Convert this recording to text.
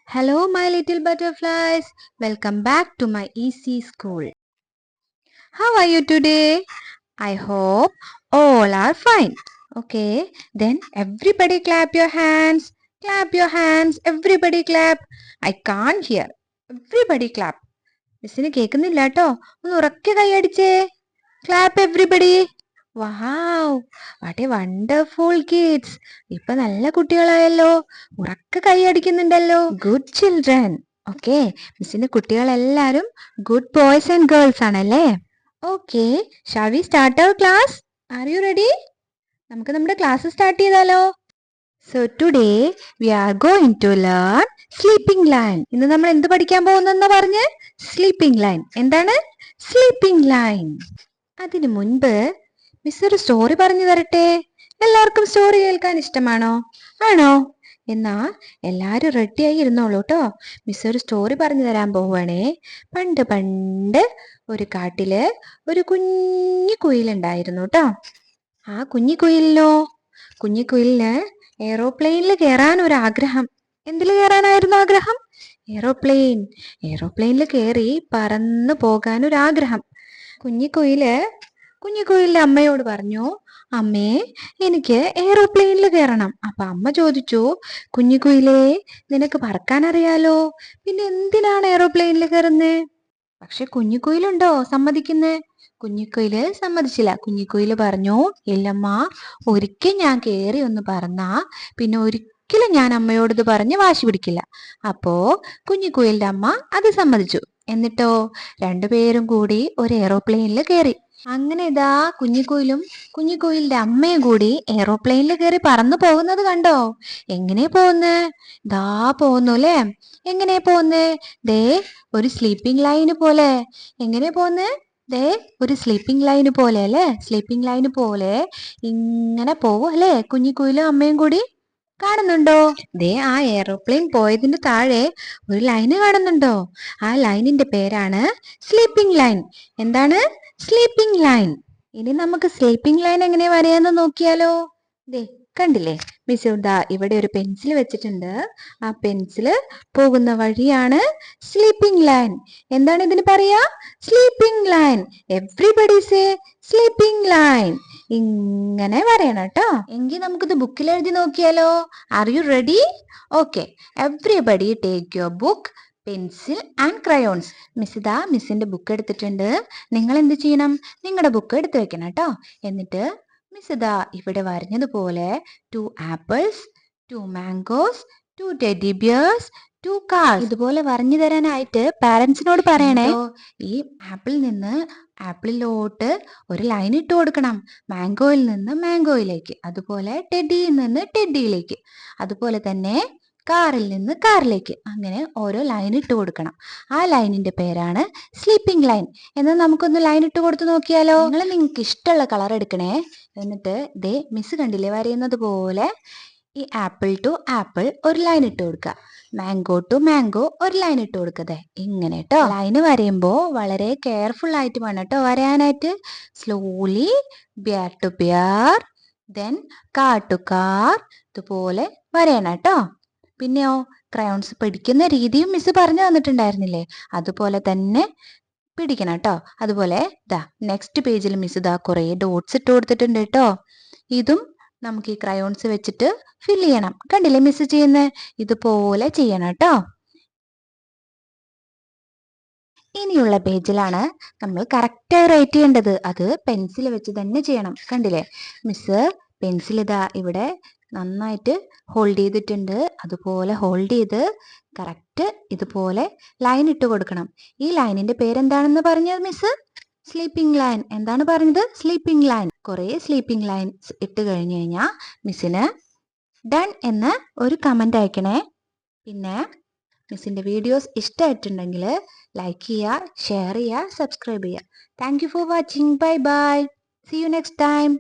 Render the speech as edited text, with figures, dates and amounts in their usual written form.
Hello, my little butterflies. Welcome back to my easy school. How are you today? I hope all are fine. Okay, then everybody clap your hands. Clap your hands. Everybody clap. I can't hear. Everybody clap. മിസ്സിന് കേൾക്കുന്നില്ല കേട്ടോ. ഒന്ന് ഉറക്കെ കൈയടിച്ചേ. Clap everybody. Wow, what a wonderful kids. ഇപ്പൊ നല്ല കുട്ടികളായല്ലോ. ഉറക്കെ കൈയടിക്കുന്നുണ്ടല്ലോ. Good children. ഓക്കെ, മിസ്സിന്റെ കുട്ടികളെല്ലാരും ഗുഡ് ബോയ്സ് ആൻഡ് ഗേൾസ് ആണല്ലേ. Okay, shall we start our class? Are you ready? നമുക്ക് നമ്മുടെ ക്ലാസ് സ്റ്റാർട്ട് ചെയ്താലോ? So today we are going to learn sleeping line. ഇന്ന് നമ്മൾ എന്ത് പഠിക്കാൻ പോകുന്നെന്ന് പറഞ്ഞ്? Sleeping line. എന്താണ് സ്ലീപ്പിംഗ് ലൈൻ? അതിനു മുൻപ് മിസ് ഒരു സ്റ്റോറി പറഞ്ഞു തരട്ടെ. എല്ലാവർക്കും സ്റ്റോറി കേൾക്കാൻ ഇഷ്ടമാണോ? ആണോ? എന്നാ എല്ലാരും റെഡിയായി ഇരുന്നോളൂ കേട്ടോ. മിസ് ഒരു സ്റ്റോറി പറഞ്ഞു തരാൻ പോവുകയാണേ. പണ്ട് പണ്ട് ഒരു കാട്ടില് ഒരു കുഞ്ഞു കുയിലുണ്ടായിരുന്നു കേട്ടോ. ആ കുഞ്ഞു കുയിലിന് എയ്റോപ്ലെയിനിൽ കയറാൻ ഒരു ആഗ്രഹം. എന്തിൽ കയറാനായിരുന്നു ആഗ്രഹം? എയ്റോപ്ലെയിനിൽ കയറി പറന്നു പോകാൻ ഒരു ആഗ്രഹം. കുഞ്ഞിക്കുയിലിന്റെ അമ്മയോട് പറഞ്ഞു, അമ്മേ, എനിക്ക് എയ്റോപ്ലെയിനിൽ കയറണം. അപ്പൊ അമ്മ ചോദിച്ചു, കുഞ്ഞിക്കുയിലേ, നിനക്ക് പറക്കാൻ അറിയാലോ, പിന്നെ എന്തിനാണ് എയ്റോപ്ലെയിനിൽ കയറുന്നേ? പക്ഷെ കുഞ്ഞിക്കുയിലുണ്ടോ സമ്മതിക്കുന്നേ? കുഞ്ഞിക്കുയില് സമ്മതിച്ചില്ല. കുഞ്ഞിക്കുയില് പറഞ്ഞു, ഇല്ലമ്മ, ഒരിക്കൽ ഞാൻ കയറി ഒന്ന് പറന്നാ പിന്നെ ഒരിക്കലും ഞാൻ അമ്മയോട് ഇത് പറഞ്ഞ് വാശി പിടിക്കില്ല. അപ്പോ കുഞ്ഞിക്കുയിലിന്റെ അമ്മ അത് സമ്മതിച്ചു. എന്നിട്ടോ രണ്ടുപേരും കൂടി ഒരു എയ്റോപ്ലെയിനിൽ കയറി. അങ്ങനെ ഇതാ കുഞ്ഞിക്കുയിലിന്റെ അമ്മയും കൂടി എയ്റോപ്ലെയിനിൽ കയറി പറന്നു പോകുന്നത് കണ്ടോ? എങ്ങനെ പോകുന്നേ? ദാ പോകുന്നു അല്ലേ? എങ്ങനെ പോകുന്നേ? ദേ ഒരു സ്ലീപ്പിംഗ് ലൈന് പോലെ. എങ്ങനെ പോകുന്നേ? ദേ ഒരു സ്ലീപ്പിംഗ് ലൈന് പോലെ അല്ലേ? സ്ലീപ്പിംഗ് ലൈന് പോലെ ഇങ്ങനെ പോവും അല്ലേ? കുഞ്ഞിക്കുയിലും അമ്മയും കൂടി. കാണുന്നുണ്ടോ? ദേ ആ എയ്റോപ്ലെയിൻ പോയതിന് താഴെ ഒരു ലൈന് കാണുന്നുണ്ടോ? ആ ലൈനിന്റെ പേരാണ് സ്ലീപ്പിംഗ് ലൈൻ. എന്താണ്? Sleeping line. ഇനി നമുക്ക് സ്ലീപ്പിംഗ് ലൈൻ എങ്ങനെ വരയാന്ന് നോക്കിയാലോ? ദേ കണ്ടില്ലേ? മിസ് ദാ ഇവിടെ ഒരു പെൻസിൽ വെച്ചിട്ടുണ്ട്. ആ പെൻസിൽ പോകുന്ന വഴിയാണ് സ്ലീപ്പിംഗ് ലൈൻ. എന്താണ് ഇതിന് പറയാ? Sleeping line. Everybody say sleeping line. ഇങ്ങനെ വരയണം കേട്ടോ. എങ്കിൽ നമുക്കിത് ബുക്കിൽ എഴുതി നോക്കിയാലോ? Are you ready? Okay, everybody take your book, pencil and crayons. മിസ്സിന്റെ ബുക്ക് എടുത്തിട്ടുണ്ട്. നിങ്ങൾ എന്ത് ചെയ്യണം? നിങ്ങളുടെ ബുക്ക് എടുത്തു വെക്കണം കേട്ടോ. എന്നിട്ട് മിസ് ഇവിടെ വരഞ്ഞതുപോലെ 2 apples, 2 mangoes, 2 teddy bears, 2 cars ഇതുപോലെ വരഞ്ഞു തരാനായിട്ട് പാരന്റ്സിനോട് പറയണേ. ഈ ആപ്പിളിലോട്ട് ഒരു ലൈൻ ഇട്ട് കൊടുക്കണം. മാംഗോയിൽ നിന്ന് മാംഗോയിലേക്ക്, അതുപോലെ ടെഡിയിൽ നിന്ന് ടെഡിയിലേക്ക്, അതുപോലെ തന്നെ കാറിൽ നിന്ന് കാറിലേക്ക്, അങ്ങനെ ഓരോ ലൈൻ ഇട്ട് കൊടുക്കണം. ആ ലൈനിന്റെ പേരാണ് സ്ലീപ്പിംഗ് ലൈൻ. എന്നാൽ നമുക്കൊന്ന് ലൈൻ ഇട്ട് കൊടുത്ത് നോക്കിയാലോ? നിങ്ങൾക്ക് ഇഷ്ടമുള്ള കളർ എടുക്കണേ. എന്നിട്ട് ദേ മിസ് കണ്ടില്ലേ വരയുന്നത് പോലെ ഈ ആപ്പിൾ ടു ആപ്പിൾ ഒരു ലൈൻ ഇട്ട് കൊടുക്കുക. മാംഗോ ടു മാംഗോ ഒരു ലൈൻ ഇട്ട് കൊടുക്കതേ. ഇങ്ങനെ കേട്ടോ. ലൈന് വരയുമ്പോൾ വളരെ കെയർഫുൾ ആയിട്ട് വേണം കേട്ടോ വരയാനായിട്ട്. Slowly, bear to bear, then car to car, ഇതുപോലെ വരയണം കേട്ടോ. പിന്നെയോ ക്രയോൺസ് പിടിക്കുന്ന രീതിയും മിസ് പറഞ്ഞു തന്നിട്ടുണ്ടായിരുന്നില്ലേ? അതുപോലെ തന്നെ പിടിക്കണം കേട്ടോ. അതുപോലെ നെക്സ്റ്റ് പേജിൽ മിസ് കുറേ ഡോട്ട്സ് ഇട്ട് കൊടുത്തിട്ടുണ്ട് കേട്ടോ. ഇതും നമുക്ക് ഈ ക്രയോൺസ് വെച്ചിട്ട് ഫിൽ ചെയ്യണം. കണ്ടില്ലേ മിസ് ചെയ്യുന്നത്? ഇതുപോലെ ചെയ്യണം കേട്ടോ. ഇനിയുള്ള പേജിലാണ് നമ്മൾ കറക്റ്റായി റൈറ്റ് ചെയ്യേണ്ടത്. അത് പെൻസിൽ വെച്ച് തന്നെ ചെയ്യണം. കണ്ടില്ലേ മിസ് പെൻസിൽ ഇവിടെ നന്നായിട്ട് ഹോൾഡ് ചെയ്തിട്ടുണ്ട്. അതുപോലെ ഹോൾഡ് ചെയ്ത് കറക്റ്റ് ഇതുപോലെ ലൈൻ ഇട്ട് കൊടുക്കണം. ഈ ലൈനിന്റെ പേരെന്താണെന്ന് പറഞ്ഞത് മിസ്? Sleeping line. എന്താണ് പറഞ്ഞത്? Sleeping line. കുറേ സ്ലീപ്പിംഗ് ലൈൻസ് ഇട്ട് കഴിഞ്ഞു കഴിഞ്ഞാൽ മിസ്സിന് ഡൺ എന്ന ഒരു കമന്റ് അയക്കണേ. പിന്നെ മിസ്സിന്റെ വീഡിയോസ് ഇഷ്ടമായിട്ടുണ്ടെങ്കിൽ ലൈക്ക് ചെയ്യുക, ഷെയർ ചെയ്യുക, സബ്സ്ക്രൈബ് ചെയ്യുക. Thank you for watching. Bye bye. See you next time.